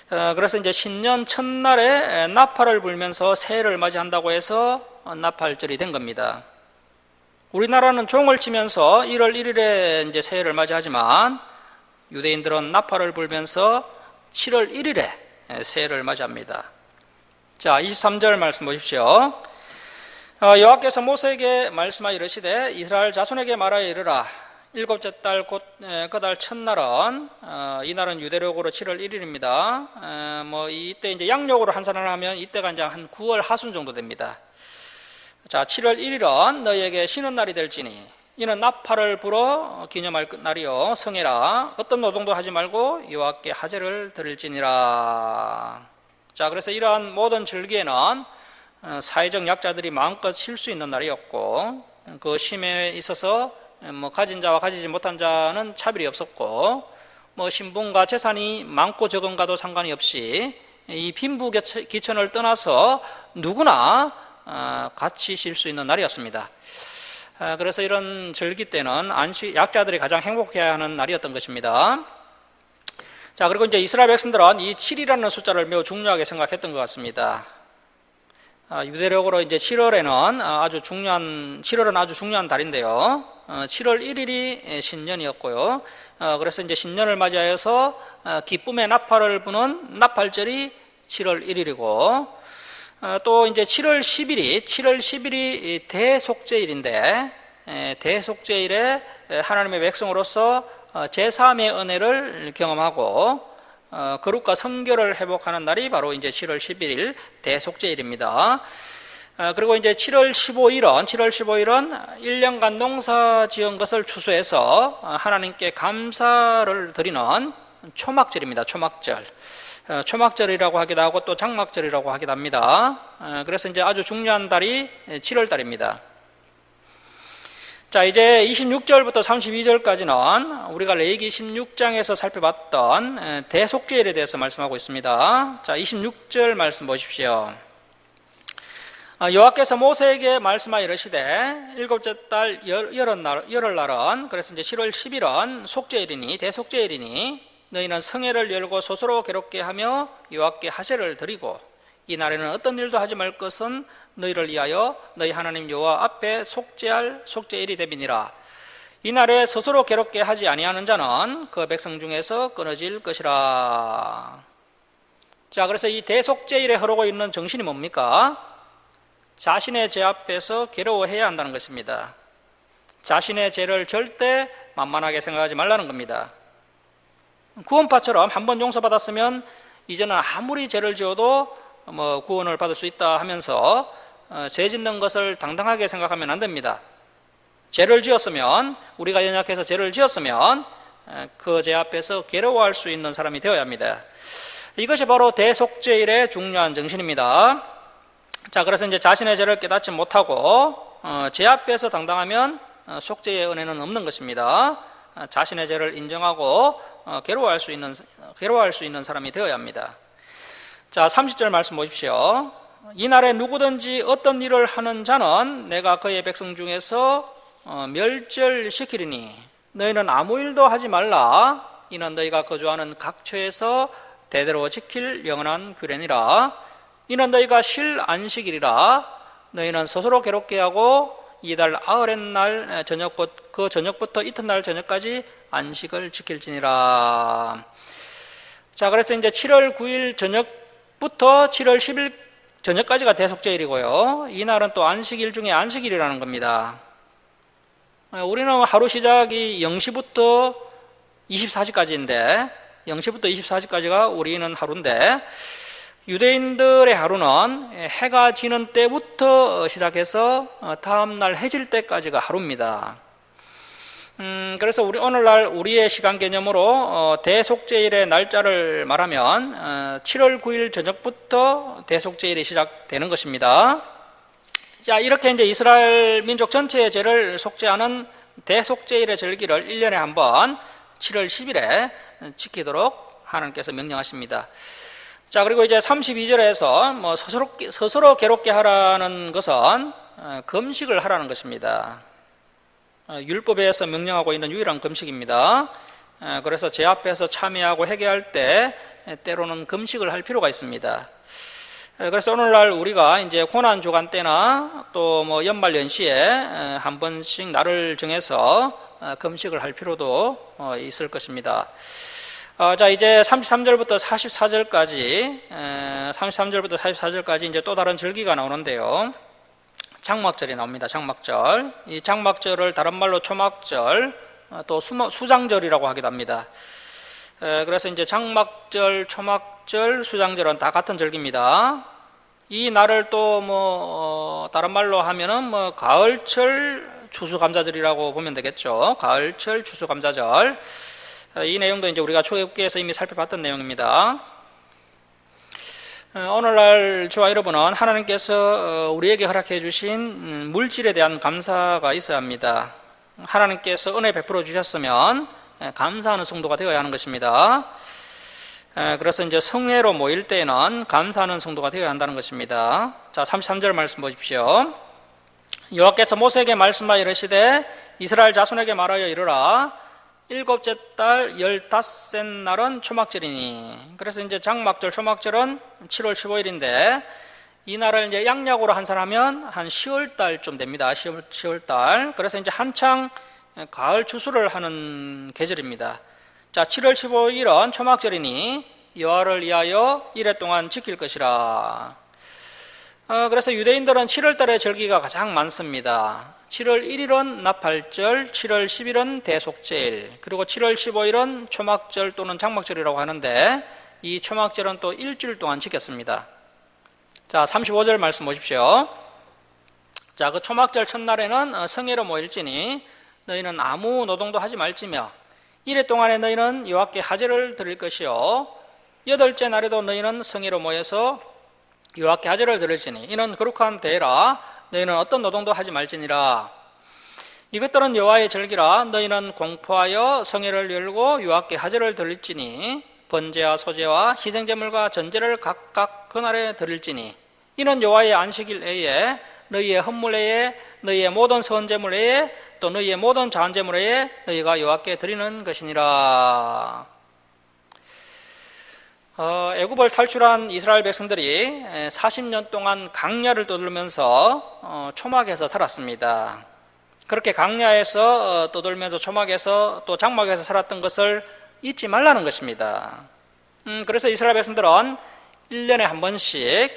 그래서 이제 신년 첫날에 나팔을 불면서 새해를 맞이한다고 해서 나팔절이 된 겁니다. 우리나라는 종을 치면서 1월 1일에 이제 새해를 맞이하지만 유대인들은 나팔을 불면서 7월 1일에 새해를 맞이합니다. 자, 23절 말씀 보십시오. 여호와께서 모세에게 말씀하여 이르시되 이스라엘 자손에게 말하여 이르라. 일곱째 달 곧 그 달 첫날은 이날은 유대력으로 7월 1일입니다. 이때 이제 양력으로 환산을 하면 이때가 이제 한 9월 하순 정도 됩니다. 자, 7월 1일은 너희에게 쉬는 날이 될지니 이는 나팔을 불어 기념할 날이요 성해라. 어떤 노동도 하지 말고 여호와께 하제를 드릴지니라. 자, 그래서 이러한 모든 절기에는 사회적 약자들이 마음껏 쉴 수 있는 날이었고 그 쉼에 있어서 가진 자와 가지지 못한 자는 차별이 없었고 신분과 재산이 많고 적은가도 상관이 없이 이 빈부귀천을 떠나서 누구나 같이 쉴 수 있는 날이었습니다. 그래서 이런 절기 때는 약자들이 가장 행복해야 하는 날이었던 것입니다. 자, 그리고 이제 이스라엘 백성들은 이 7이라는 숫자를 매우 중요하게 생각했던 것 같습니다. 유대력으로 이제 7월은 아주 중요한 달인데요. 7월 1일이 신년이었고요. 그래서 이제 신년을 맞이하여서 기쁨의 나팔을 부는 나팔절이 7월 1일이고, 또 이제 7월 10일이 대속죄일인데, 대속죄일에 하나님의 백성으로서 제3의 은혜를 경험하고 거룩과 성결을 회복하는 날이 바로 이제 7월 11일 대속죄일입니다. 그리고 이제 7월 15일은 1년간 농사 지은 것을 추수해서 하나님께 감사를 드리는 초막절입니다. 초막절이라고 하기도 하고 또 장막절이라고 하기도 합니다. 그래서 이제 아주 중요한 달이 7월 달입니다. 자, 이제 26절부터 32절까지는 우리가 레위기 16장에서 살펴봤던 대속죄일에 대해서 말씀하고 있습니다. 자, 26절 말씀 보십시오. 여호와께서 모세에게 말씀하여 이르시되 일곱째 달 열흘날은 그래서 이제 7월 10일은 속죄일이니 대속죄일이니 너희는 성회를 열고 스스로 괴롭게 하며 여호와께 하제를 드리고 이 날에는 어떤 일도 하지 말 것은 너희를 위하여 너희 하나님 여호와 앞에 속죄할 속죄일이 됨이니라. 이 날에 스스로 괴롭게 하지 아니하는 자는 그 백성 중에서 끊어질 것이라. 자, 그래서 이 대속죄일에 흐르고 있는 정신이 뭡니까? 자신의 죄 앞에서 괴로워해야 한다는 것입니다. 자신의 죄를 절대 만만하게 생각하지 말라는 겁니다. 구원파처럼 한번 용서받았으면 이제는 아무리 죄를 지어도 구원을 받을 수 있다 하면서 죄 짓는 것을 당당하게 생각하면 안 됩니다. 죄를 지었으면, 우리가 연약해서 죄를 지었으면 그 죄 앞에서 괴로워할 수 있는 사람이 되어야 합니다. 이것이 바로 대속죄일의 중요한 정신입니다. 자, 그래서 이제 자신의 죄를 깨닫지 못하고 죄 앞에서 당당하면 속죄의 은혜는 없는 것입니다. 자신의 죄를 인정하고 괴로워할 수 있는 사람이 되어야 합니다. 자, 30절 말씀 보십시오. 이 날에 누구든지 어떤 일을 하는 자는 내가 그의 백성 중에서 멸절시키리니 너희는 아무 일도 하지 말라. 이는 너희가 거주하는 각처에서 대대로 지킬 영원한 규례니라. 이는 너희가 쉴 안식일이라. 너희는 스스로 괴롭게 하고 이달 아흘의 날 그 저녁부터 이튿날 저녁까지 안식을 지킬지니라. 자, 그래서 이제 7월 9일 저녁부터 7월 10일 저녁까지가 대속죄일이고요. 이 날은 또 안식일 중에 안식일이라는 겁니다. 우리는 하루 시작이 0시부터 24시까지인데 0시부터 24시까지가 우리는 하루인데 유대인들의 하루는 해가 지는 때부터 시작해서 다음날 해질 때까지가 하루입니다. 그래서 오늘날 우리의 시간 개념으로 대속죄일의 날짜를 말하면 7월 9일 저녁부터 대속죄일이 시작되는 것입니다. 자, 이렇게 이제 이스라엘 민족 전체의 죄를 속죄하는 대속제일의 절기를 1년에 한 번 7월 10일에 지키도록 하나님께서 명령하십니다. 자, 그리고 이제 32절에서 뭐 스스로 괴롭게 하라는 것은 금식을 하라는 것입니다. 율법에서 명령하고 있는 유일한 금식입니다. 그래서 제 앞에서 참여하고 회개할 때 때로는 금식을 할 필요가 있습니다. 그래서 오늘날 우리가 이제 고난 주간 때나 또 뭐 연말 연시에 한 번씩 날을 정해서 금식을 할 필요도 있을 것입니다. 자, 이제 33절부터 44절까지 이제 또 다른 절기가 나오는데요. 장막절이 나옵니다. 장막절. 이 장막절을 다른 말로 초막절, 또 수장절이라고 하기도 합니다. 그래서 이제 장막절, 초막절, 수장절은 다 같은 절기입니다. 이 날을 또 다른 말로 하면은 가을철 추수감사절이라고 보면 되겠죠. 가을철 추수감사절. 이 내용도 이제 우리가 초대교회에서 이미 살펴봤던 내용입니다. 오늘날 저와 여러분은 하나님께서 우리에게 허락해 주신 물질에 대한 감사가 있어야 합니다. 하나님께서 은혜 베풀어 주셨으면 감사하는 성도가 되어야 하는 것입니다. 그래서 이제 성회로 모일 때에는 감사하는 성도가 되어야 한다는 것입니다. 자, 33절 말씀 보십시오. 여호와께서 모세에게 말씀하여 이르시되 이스라엘 자손에게 말하여 이르라 일곱째 달 15셋 날은 초막절이니. 그래서 이제 장막절, 초막절은 7월 15일인데 이 날을 이제 양력으로 환산하면 한 10월 달쯤 됩니다. 10월 달. 그래서 이제 한창 가을 추수를 하는 계절입니다. 자, 7월 15일은 초막절이니 여호와를 위하여 이래 동안 지킬 것이라. 그래서 유대인들은 7월 달에 절기가 가장 많습니다. 7월 1일은 나팔절, 7월 10일은 대속제일, 그리고 7월 15일은 초막절 또는 장막절이라고 하는데 이 초막절은 또 일주일 동안 지켰습니다. 자, 35절 말씀 보십시오. 자, 그 초막절 첫날에는 성회로 모일지니 너희는 아무 노동도 하지 말지며 이래 동안에 너희는 여호와께 하제를 드릴 것이요 여덟째 날에도 너희는 성회로 모여서 여호와께 하제를 드릴지니 이는 거룩한 대회라 너희는 어떤 노동도 하지 말지니라. 이것들은 여호와의 절기라 너희는 공포하여 성회를 열고 여호와께 하제를 드릴지니 번제와 소제와 희생제물과 전제를 각각 그날에 드릴지니 이는 여호와의 안식일 외에 너희의 헌물 외에 너희의 모든 선제물 외에 또 너희의 모든 자원제물 외에 너희가 여호와께 드리는 것이니라. 애굽을 탈출한 이스라엘 백성들이 40년 동안 강야를 떠돌면서 초막에서 살았습니다. 그렇게 강야에서 떠돌면서 초막에서 또 장막에서 살았던 것을 잊지 말라는 것입니다. 그래서 이스라엘 백성들은 1년에 한 번씩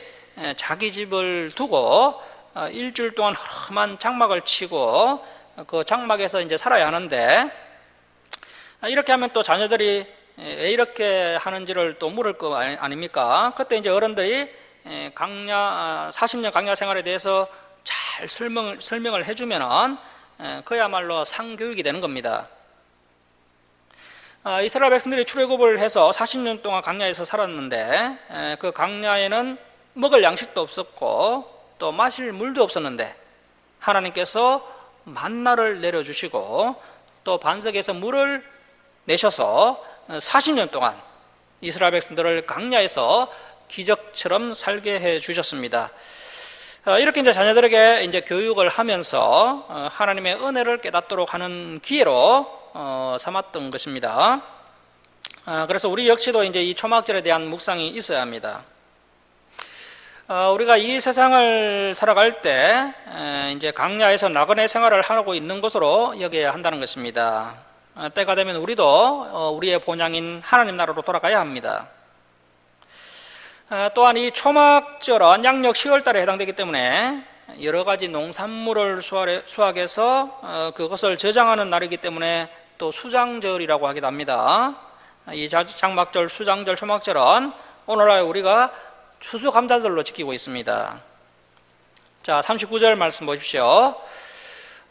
자기 집을 두고 일주일 동안 험한 장막을 치고 그 장막에서 이제 살아야 하는데 이렇게 하면 또 자녀들이 왜 이렇게 하는지를 또 물을 거 아닙니까? 그때 이제 어른들이 40년 강야 생활에 대해서 잘 설명을 해주면은 그야말로 상교육이 되는 겁니다. 이스라엘 백성들이 출애굽을 해서 40년 동안 강야에서 살았는데 그 강야에는 먹을 양식도 없었고 또 마실 물도 없었는데 하나님께서 만나를 내려주시고 또 반석에서 물을 내셔서 40년 동안 이스라엘 백성들을 강야에서 기적처럼 살게 해 주셨습니다. 이렇게 이제 자녀들에게 이제 교육을 하면서 하나님의 은혜를 깨닫도록 하는 기회로 삼았던 것입니다. 그래서 우리 역시도 이제 이 초막절에 대한 묵상이 있어야 합니다. 우리가 이 세상을 살아갈 때 이제 강야에서 나그네 생활을 하고 있는 것으로 여겨야 한다는 것입니다. 때가 되면 우리도 우리의 본향인 하나님 나라로 돌아가야 합니다. 또한 이 초막절은 양력 10월 달에 해당되기 때문에 여러 가지 농산물을 수확해서 그것을 저장하는 날이기 때문에 또 수장절이라고 하기도 합니다. 이 장막절, 수장절, 초막절은 오늘날 우리가 추수감사절로 지키고 있습니다. 자, 39절 말씀 보십시오.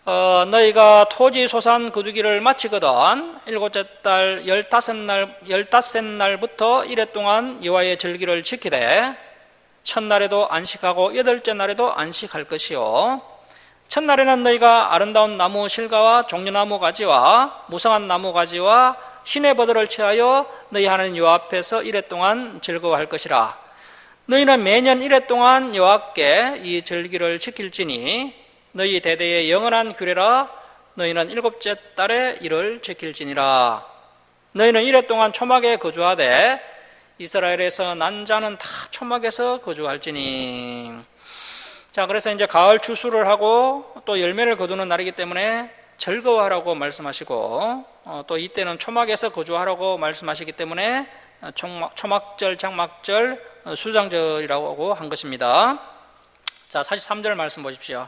너희가 토지 소산 거두기를 마치거든 일곱째 달 15날부터 이래 동안 여호와의 절기를 지키되 첫날에도 안식하고 여덟째 날에도 안식할 것이요 첫날에는 너희가 아름다운 나무 실과와 종려나무 가지와 무성한 나무 가지와 신의 버들을 취하여 너희 하나님 여호와 앞에서 이래 동안 즐거워할 것이라. 너희는 매년 이래 동안 여호와께 이 절기를 지킬지니 너희 대대의 영원한 규례라. 너희는 일곱째 달에 이를 지킬지니라. 너희는 이래 동안 초막에 거주하되 이스라엘에서 난 자는 다 초막에서 거주할지니. 자, 그래서 이제 가을 추수를 하고 또 열매를 거두는 날이기 때문에 즐거워하라고 말씀하시고, 또 이때는 초막에서 거주하라고 말씀하시기 때문에 초막절, 장막절, 수장절이라고 한 것입니다. 자, 43절 말씀 보십시오.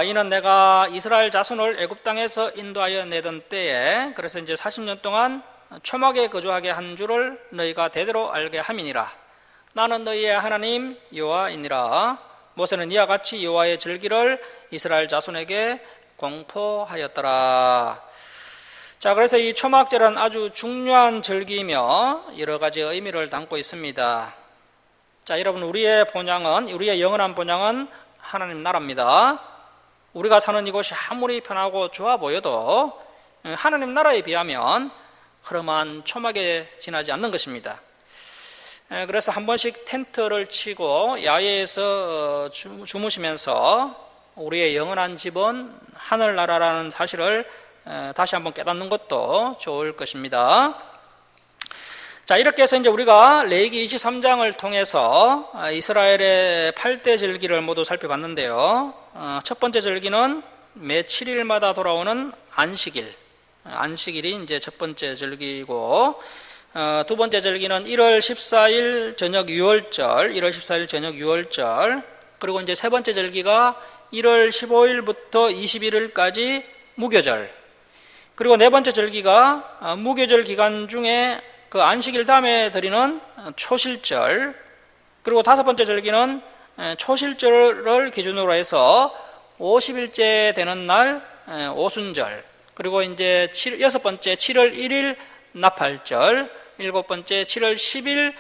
이는 내가 이스라엘 자손을 애굽 땅에서 인도하여 내던 때에, 그래서 이제 40년 동안 초막에 거주하게 한 줄을 너희가 대대로 알게 함이니라. 나는 너희의 하나님 여호와이니라. 모세는 이와 같이 여호와의 절기를 이스라엘 자손에게 공포하였더라. 자, 그래서 이 초막절은 아주 중요한 절기이며 여러 가지 의미를 담고 있습니다. 자, 여러분, 우리의 영원한 본향은 하나님 나라입니다. 우리가 사는 이곳이 아무리 편하고 좋아 보여도 하나님 나라에 비하면 흐름한 초막에 지나지 않는 것입니다. 그래서 한 번씩 텐트를 치고 야외에서 주무시면서 우리의 영원한 집은 하늘나라라는 사실을 다시 한번 깨닫는 것도 좋을 것입니다. 자, 이렇게 해서 이제 우리가 레위기 23장을 통해서 이스라엘의 8대 절기를 모두 살펴봤는데요. 첫 번째 절기는 매 7일마다 돌아오는 안식일이 이제 첫 번째 절기이고, 두 번째 절기는 1월 14일 저녁 6월절, 그리고 이제 세 번째 절기가 1월 15일부터 21일까지 무교절, 그리고 네 번째 절기가 무교절 기간 중에 그 안식일 다음에 드리는 초실절, 그리고 다섯 번째 절기는 초실절을 기준으로 해서 50일째 되는 날 오순절, 그리고 이제 여섯 번째 7월 1일 나팔절, 일곱 번째 7월 10일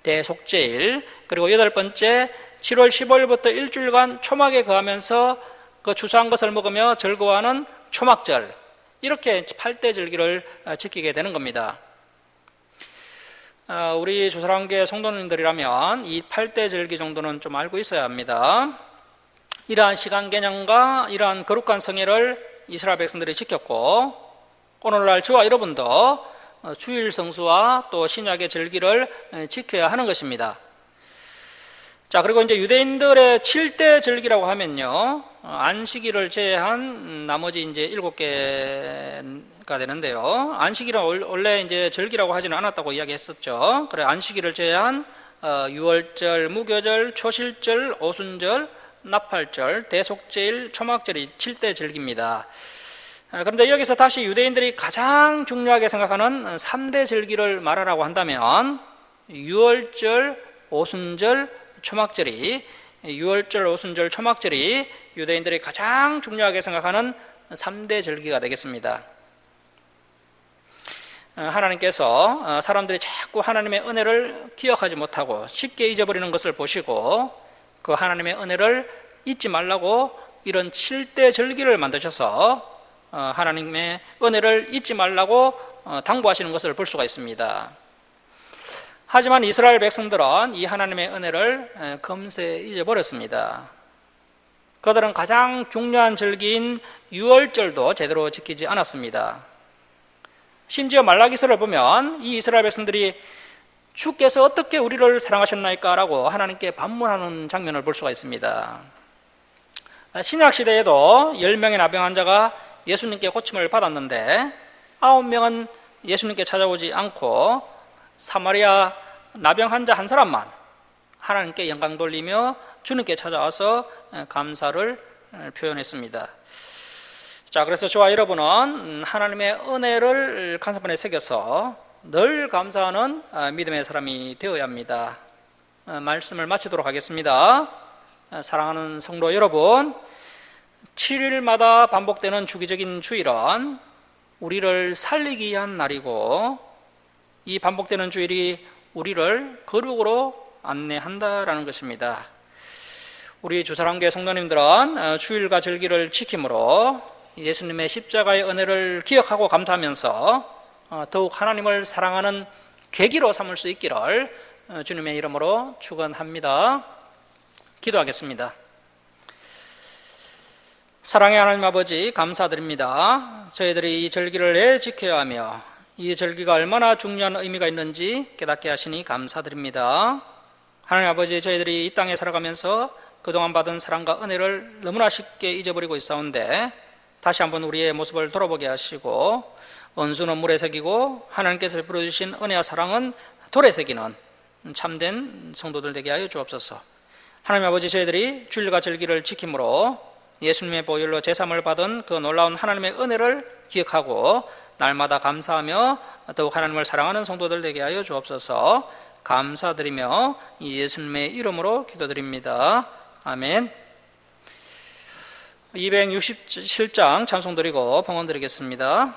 대속제일, 그리고 여덟 번째 7월 15일부터 일주일간 초막에 거하면서 그 추수한 것을 먹으며 즐거워하는 초막절, 이렇게 8대 절기를 지키게 되는 겁니다. 우리 주사랑교회 성도님들이라면 이 8대 절기 정도는 좀 알고 있어야 합니다. 이러한 시간 개념과 이러한 거룩한 성회를 이스라엘 백성들이 지켰고, 오늘날 저와 여러분도 주일 성수와 또 신약의 절기를 지켜야 하는 것입니다. 자, 그리고 이제 유대인들의 7대 절기라고 하면요, 안식일을 제외한 나머지 이제 7개가 되는데요. 안식일은 원래 이제 절기라고 하지는 않았다고 이야기했었죠. 그래, 안식일을 제외한 유월절, 무교절, 초실절, 오순절, 나팔절, 대속제일, 초막절이 7대 절기입니다. 그런데 여기서 다시 유대인들이 가장 중요하게 생각하는 3대 절기를 말하라고 한다면 유월절, 오순절, 초막절이, 유월절, 오순절, 초막절이 유대인들이 가장 중요하게 생각하는 3대 절기가 되겠습니다. 하나님께서 사람들이 자꾸 하나님의 은혜를 기억하지 못하고 쉽게 잊어버리는 것을 보시고 그 하나님의 은혜를 잊지 말라고 이런 7대 절기를 만드셔서 하나님의 은혜를 잊지 말라고 당부하시는 것을 볼 수가 있습니다. 하지만 이스라엘 백성들은 이 하나님의 은혜를 금세 잊어버렸습니다. 그들은 가장 중요한 절기인 유월절도 제대로 지키지 않았습니다. 심지어 말라기서를 보면 이 이스라엘 백성들이 주께서 어떻게 우리를 사랑하셨나이까 라고 하나님께 반문하는 장면을 볼 수가 있습니다. 신약시대에도 10명의 나병 환자가 예수님께 고침을 받았는데 9명은 예수님께 찾아오지 않고 사마리아 나병 환자 한 사람만 하나님께 영광 돌리며 주님께 찾아와서 감사를 표현했습니다. 자, 그래서 저와 여러분은 하나님의 은혜를 간섭판에 새겨서 늘 감사하는 믿음의 사람이 되어야 합니다. 말씀을 마치도록 하겠습니다. 사랑하는 성도 여러분, 7일마다 반복되는 주기적인 주일은 우리를 살리기 위한 날이고 이 반복되는 주일이 우리를 거룩으로 안내한다라는 것입니다. 우리 주사랑교회 성도님들은 주일과 절기를 지킴으로 예수님의 십자가의 은혜를 기억하고 감사하면서 더욱 하나님을 사랑하는 계기로 삼을 수 있기를 주님의 이름으로 축원합니다. 기도하겠습니다. 사랑의 하나님 아버지, 감사드립니다. 저희들이 이 절기를 왜 지켜야 하며 이 절기가 얼마나 중요한 의미가 있는지 깨닫게 하시니 감사드립니다. 하나님 아버지, 저희들이 이 땅에 살아가면서 그동안 받은 사랑과 은혜를 너무나 쉽게 잊어버리고 있사온데 다시 한번 우리의 모습을 돌아보게 하시고 언수는 물에 새기고 하나님께서 베풀어 주신 은혜와 사랑은 돌에 새기는 참된 성도들 되게 하여 주옵소서. 하나님 아버지, 저희들이 주일과 절기를 지킴으로 예수님의 보혈로 제삼을 받은 그 놀라운 하나님의 은혜를 기억하고 날마다 감사하며 더욱 하나님을 사랑하는 성도들 되게 하여 주옵소서. 감사드리며 예수님의 이름으로 기도드립니다. 아멘. 267장 찬송 드리고 봉헌 드리겠습니다.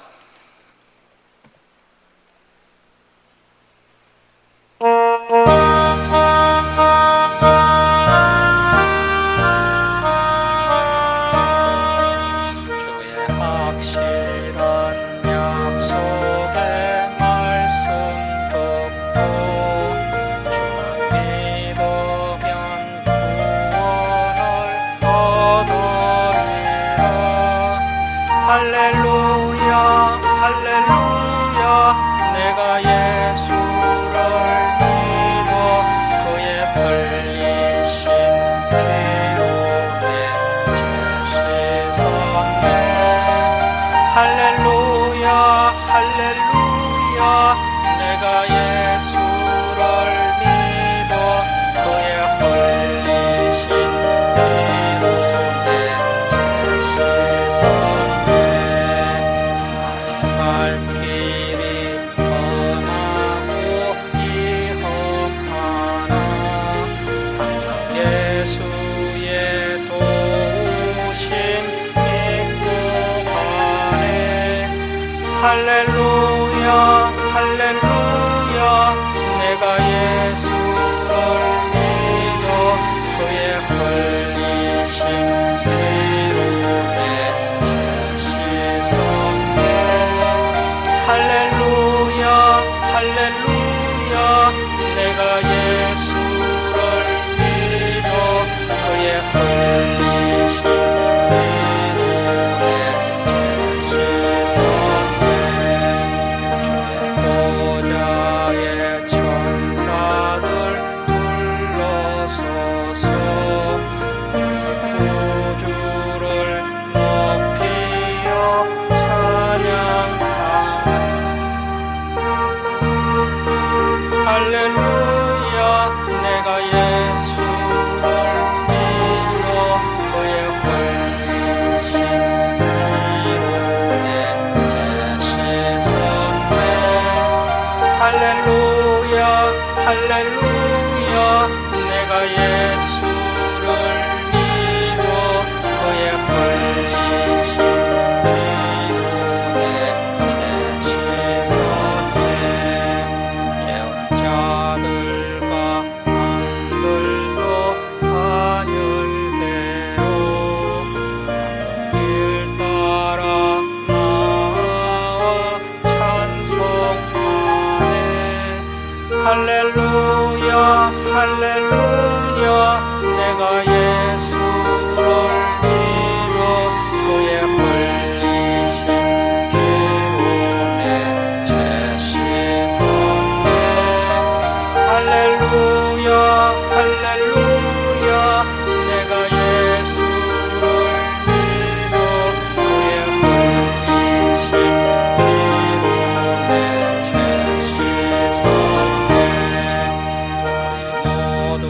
모두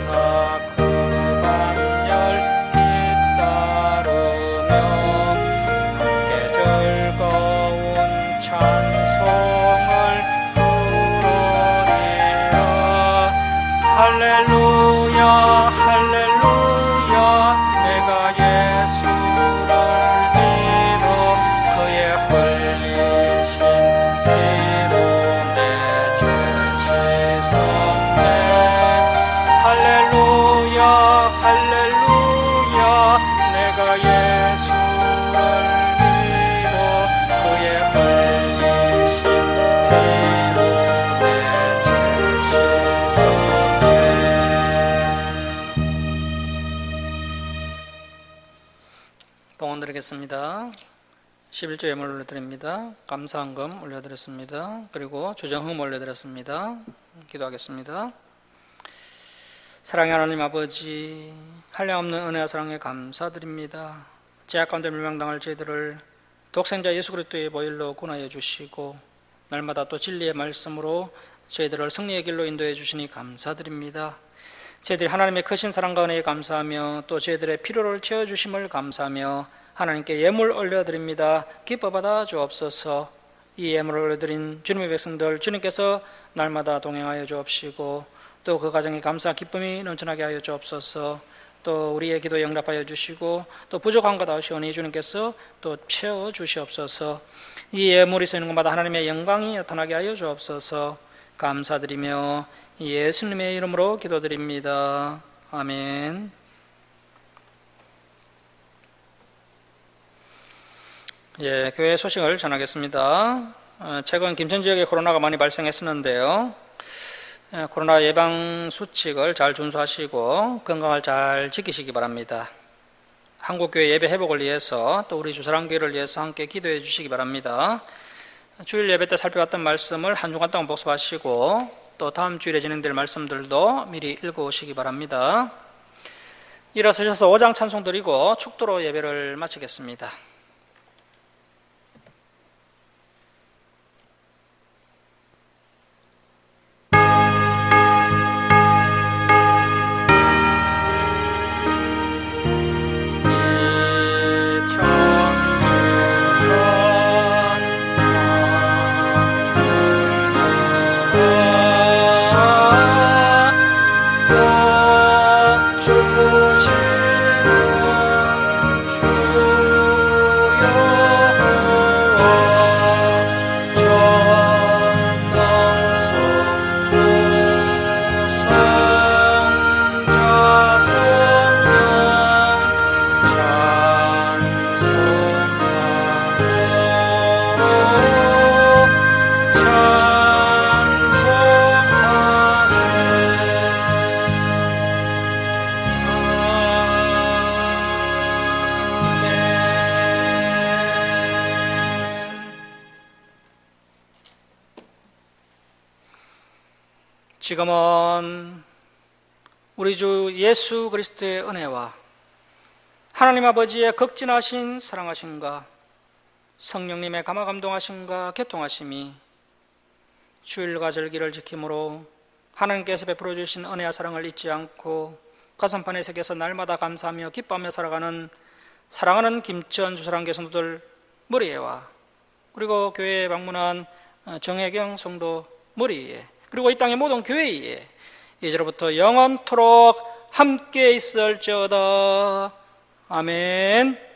다 그 기도드리겠습니다. 11조 예물 올려드립니다. 감사헌금 올려드렸습니다. 그리고 조정흠 올려드렸습니다. 기도하겠습니다. 사랑의 하나님 아버지, 한량없는 은혜와 사랑에 감사드립니다. 죄악 가운데 멸망당할 저희들을 독생자 예수 그리스도의 보혈로 구원하여 주시고 날마다 또 진리의 말씀으로 저희들을 승리의 길로 인도해 주시니 감사드립니다. 저희들이 하나님의 크신 사랑과 은혜에 감사하며 또 저희들의 필요를 채워주심을 감사하며 하나님께 예물 올려드립니다. 기뻐 받아 주옵소서. 이 예물을 올려드린 주님의 백성들, 주님께서 날마다 동행하여 주옵시고 또 그 가정에 감사 기쁨이 넘쳐나게 하여 주옵소서. 또 우리의 기도에 응답하여 주시고 또 부족한 것 아시오니 주님께서 또 채워 주시옵소서. 이 예물이 쓰이는 것마다 하나님의 영광이 나타나게 하여 주옵소서. 감사드리며 예수님의 이름으로 기도드립니다. 아멘. 교회 소식을 전하겠습니다. 최근 김천 지역에 코로나가 많이 발생했었는데요. 코로나 예방 수칙을 잘 준수하시고 건강을 잘 지키시기 바랍니다. 한국교회 예배 회복을 위해서 또 우리 주사랑교회를 위해서 함께 기도해 주시기 바랍니다. 주일 예배 때 살펴봤던 말씀을 한 주간 동안 복습하시고 또 다음 주일에 진행될 말씀들도 미리 읽어오시기 바랍니다. 일어서셔서 5장 찬송 드리고 축도로 예배를 마치겠습니다. 지금은 우리 주 예수 그리스도의 은혜와 하나님 아버지의 극진하신 사랑하심과 성령님의 감화감동하심과 교통하심이 주일과 절기를 지킴으로 하나님께서 베풀어 주신 은혜와 사랑을 잊지 않고 가슴판에 새겨서 날마다 감사하며 기뻐하며 살아가는 사랑하는 김천 주사랑교회 성도들 머리에와 그리고 교회에 방문한 정혜경 성도 머리에 그리고 이 땅의 모든 교회에 이제로부터 영원토록 함께 있을지어다. 아멘.